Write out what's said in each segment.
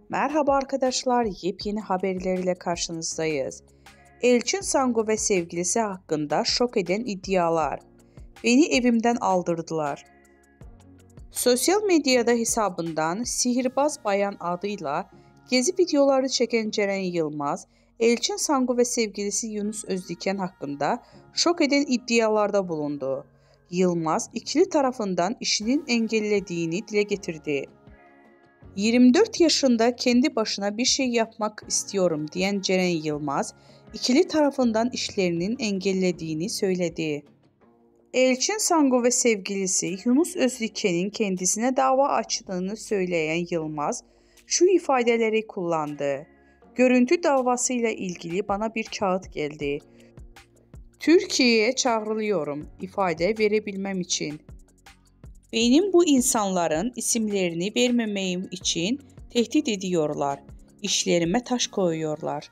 Merhaba arkadaşlar, yepyeni haberlerle karşınızdayız. Elçin Sango ve sevgilisi hakkında şok eden iddialar. Beni evimden aldırdılar. Sosyal medyada hesabından Sihirbaz Bayan adıyla gezi videoları çeken Ceren Yılmaz, Elçin Sango ve sevgilisi Yunus Özdiken hakkında şok eden iddialarda bulundu. Yılmaz, ikili tarafından işinin engellediğini dile getirdi. 24 yaşında kendi başına bir şey yapmak istiyorum diyen Ceren Yılmaz, ikili tarafından işlerinin engellediğini söyledi. Elçin Sango ve sevgilisi Yunus Özdiken'in kendisine dava açtığını söyleyen Yılmaz, şu ifadeleri kullandı. Görüntü davasıyla ilgili bana bir kağıt geldi. Türkiye'ye çağrılıyorum ifade verebilmem için. Benim bu insanların isimlerini vermemeyim için tehdit ediyorlar. İşlerime taş koyuyorlar.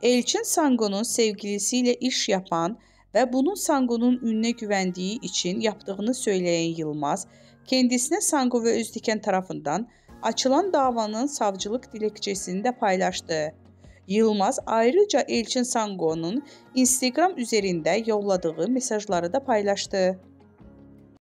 Elçin Sango'nun sevgilisiyle iş yapan ve bunun Sango'nun ününe güvendiği için yaptığını söyleyen Yılmaz, kendisine Sango ve Özdiken tarafından açılan davanın savcılık dilekçesini de paylaştı. Yılmaz ayrıca Elçin Sango'nun Instagram üzerinde yolladığı mesajları da paylaştı.